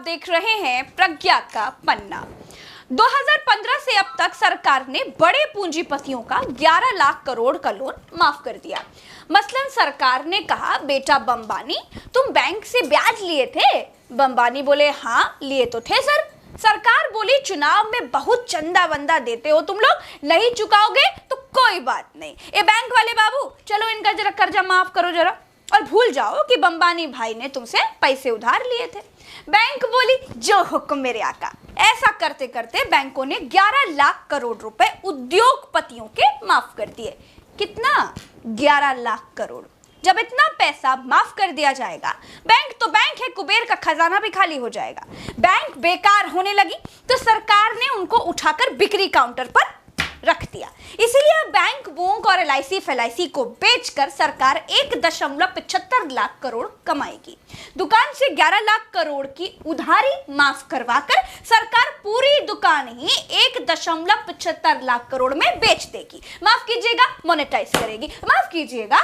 देख रहे हैं प्रज्ञा का पन्ना। 2015 से अब तक सरकार ने बड़े पूंजीपतियों का 11 लाख करोड़ का लोन माफ कर दिया। मसलन सरकार ने कहा, बेटा बम्बानी, तुम बैंक से ब्याज लिए थे? बम्बानी बोले, हाँ लिए तो थे सर। सरकार बोली, चुनाव में बहुत चंदा वंदा देते हो तुम लोग, नहीं चुकाओगे तो कोई बात नहीं। ए बैंक वाले बाबू, चलो इनका जरा कर्जा माफ करो जरा, और भूल जाओ कि बम्बानी भाई ने तुमसे पैसे उधार लिए थे। बैंक बोली, जो हुक्म मेरे आका। ऐसा करते करते बैंकों ने 11 लाख करोड़ रुपए उद्योगपतियों के माफ कर दिए। कितना? 11 लाख करोड़। जब इतना पैसा माफ कर दिया जाएगा, बैंक तो बैंक है, कुबेर का खजाना भी खाली हो जाएगा। बैंक बेकार होने लगी तो सरकार ने उनको उठाकर बिक्री काउंटर पर रख दिया। इसीलिए बैंक बूंक और एलआईसी फेलआईसी को बेचकर सरकार 1.75 लाख करोड़ कमाएगी। दुकान से 11 लाख करोड़ की उधारी माफ करवाकर सरकार पूरी दुकान ही 1.75 लाख करोड़ में बेच देगी। माफ कीजिएगा, मोनेटाइज करेगी, माफ कीजिएगा,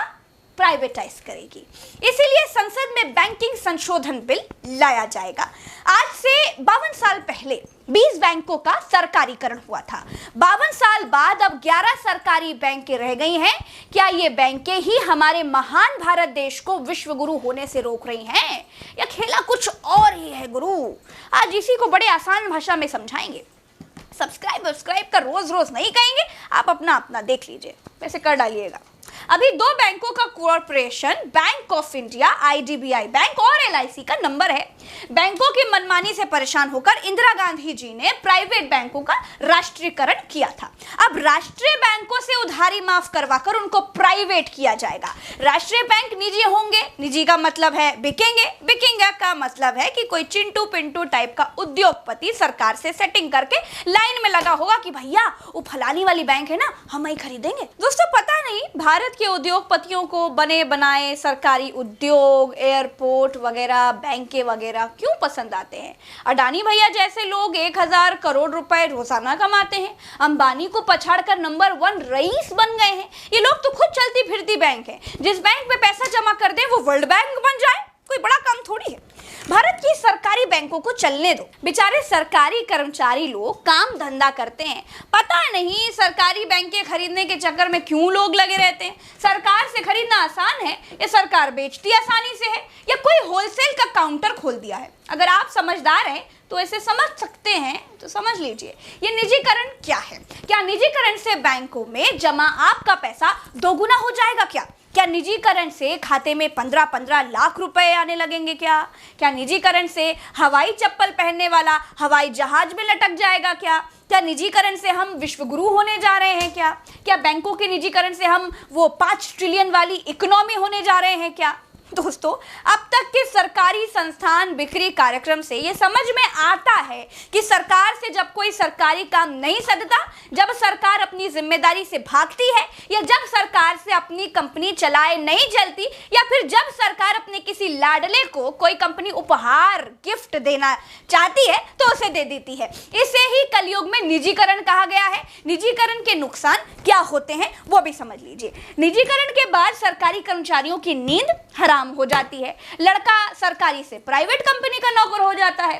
प्राइवेटाइज करेगी। इसीलिए संसद में बैंकिंग संशोधन बिल लाया जाएगा। आज से 52 साल पहले 20 बैंकों का सरकारीकरण हुआ था। 52 साल बाद अब 11 सरकारी बैंकें रह गई हैं। क्या ये बैंकें ही हमारे महान भारत देश को विश्व गुरु होने से रोक रही हैं, या खेला कुछ और ही है गुरु? आज इसी को बड़े आसान भाषा में समझाएंगे। सब्सक्राइब का रोज रोज नहीं कहेंगे, आप अपना देख लीजिए, वैसे कर डालिएगा। अभी 2 बैंकों का corporation bank of India, IDBI bank और एलआईसी का नंबर है। बैंकों की मनमानी से परेशान होकर इंदिरा गांधी जी ने प्राइवेट बैंकों का राष्ट्रीयकरण किया था। अब राष्ट्रीय बैंकों से उधारी माफ करवाकर उनको प्राइवेट किया जाएगा। राष्ट्रीय बैंक निजी होंगे, निजी का मतलब है बिकेंगे, बिकेंगे का मतलब है कि कोई चिंटू पिंटू टाइप का उद्योगपति सरकार से सेटिंग करके लाइन में लगा होगा कि भैया वो फलानी वाली बैंक है ना, हम ही खरीदेंगे। दोस्तों, पता नहीं भारत के उद्योगपतियों को बने बनाए सरकारी उद्योग, एयरपोर्ट वगैरह, बैंकें वगैरह क्यों पसंद आते हैं। अडानी भैया जैसे लोग 1000 करोड़ रुपए रोजाना कमाते हैं, अंबानी को पछाड़कर नंबर 1 रईस बन गए हैं। ये लोग तो खुद चलती फिरती बैंक है। जिस बैंक में पैसा जमा कर दे वो वर्ल्ड बैंक बन जाए, कोई बड़ा काम थोड़ी है। भारत की सरकारी बैंकों को चलने दो, बेचारे सरकारी कर्मचारी लोग काम धंधा करते हैं। पता नहीं सरकारी बैंकें खरीदने के चक्कर में क्यों लोग लगे रहते हैं। सरकार से खरीदना आसान है, या सरकार बेचती आसानी से है, या कोई होलसेल का काउंटर खोल दिया है। अगर आप समझदार हैं तो ऐसे समझ सकते हैं तो समझ लीजिए, ये निजीकरण क्या है। क्या निजीकरण से बैंकों में जमा आपका पैसा दोगुना हो जाएगा? क्या निजीकरण से खाते में 15-15 लाख रुपए आने लगेंगे? क्या निजीकरण से हवाई चप्पल पहनने वाला हवाई जहाज में लटक जाएगा? क्या निजीकरण से हम विश्वगुरु होने जा रहे हैं? क्या बैंकों के निजीकरण से हम वो 5 ट्रिलियन वाली इकोनॉमी होने जा रहे हैं? क्या दोस्तों, अब तक के सरकारी संस्थान बिक्री कार्यक्रम से ये समझ में आता है कि सरकार से जब कोई सरकारी काम नहीं सधता, जब सरकार अपनी जिम्मेदारी से भागती है, या जब सरकार से अपनी कंपनी चलाए नहीं चलती, या फिर जब सरकार अपने किसी लाडले को कोई कंपनी उपहार गिफ्ट देना चाहती है तो उसे दे देती है। इसे ही कलयुग में निजीकरण कहा गया है। निजीकरण के नुकसान क्या होते हैं वो भी समझ लीजिए। निजीकरण के बाद सरकारी कर्मचारियों की नींद हराम हो जाती है। लड़का सरकारी से प्राइवेट कंपनी का नौकर हो जाता है।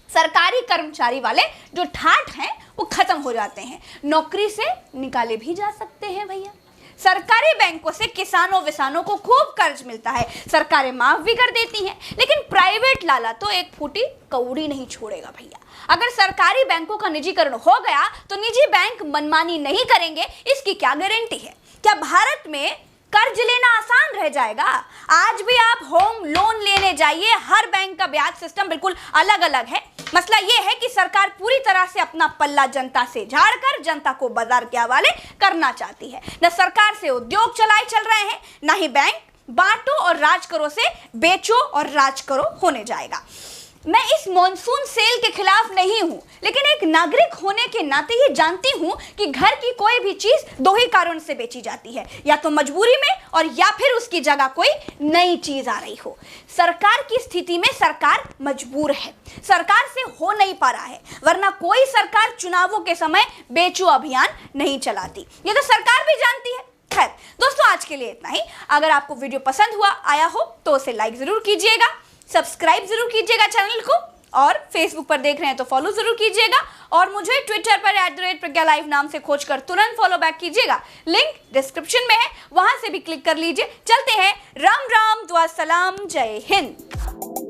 सरकारी कर्मचारी वाले जो ठाठ हैं वो खत्म हो जाते हैं, नौकरी से निकाले भी जा सकते हैं भैया। सरकारी बैंकों से किसानों विसानों को खूब कर्ज मिलता है, सरकारें माफ भी कर देती हैं, लेकिन प्राइवेट लाला तो एक फूटी कौड़ी नहीं छोड़ेगा भैया। अगर सरकारी बैंकों का निजीकरण हो गया तो निजी बैंक मनमानी नहीं करेंगे, इसकी क्या गारंटी है? क्या भारत में कर्ज लेना आसान रह जाएगा? आज भी आप होम लोन लेने जाइए, हर बैंक का ब्याज सिस्टम बिल्कुल अलग अलग है। मसला यह है कि सरकार पूरी तरह से अपना पल्ला जनता से झाड़कर जनता को बाजार के हवाले करना चाहती है। न सरकार से उद्योग चल रहे हैं, न ही बैंक बांटो और राज करो से बेचो और राज करो होने जाएगा। मैं इस मॉनसून सेल के खिलाफ नहीं हूं, लेकिन एक नागरिक होने के नाते ये जानती हूं कि घर की कोई भी चीज 2 ही कारण से बेची जाती है, या तो मजबूरी में, और या फिर उसकी जगह कोई नई चीज आ रही हो। सरकार की स्थिति में सरकार मजबूर है, सरकार से हो नहीं पा रहा है, वरना कोई सरकार चुनावों के समय बेचो अभियान नहीं चलाती। ये तो सरकार भी जानती है। खैर दोस्तों, आज के लिए इतना ही। अगर आपको वीडियो पसंद आया हो तो उसे लाइक जरूर कीजिएगा, सब्सक्राइब जरूर कीजिएगा चैनल को, और फेसबुक पर देख रहे हैं तो फॉलो जरूर कीजिएगा और मुझे ट्विटर पर @प्रज्ञा लाइव नाम से खोजकर तुरंत फॉलो बैक कीजिएगा। लिंक डिस्क्रिप्शन में है, वहां से भी क्लिक कर लीजिए। चलते हैं, राम राम, दुआ सलाम, जय हिंद।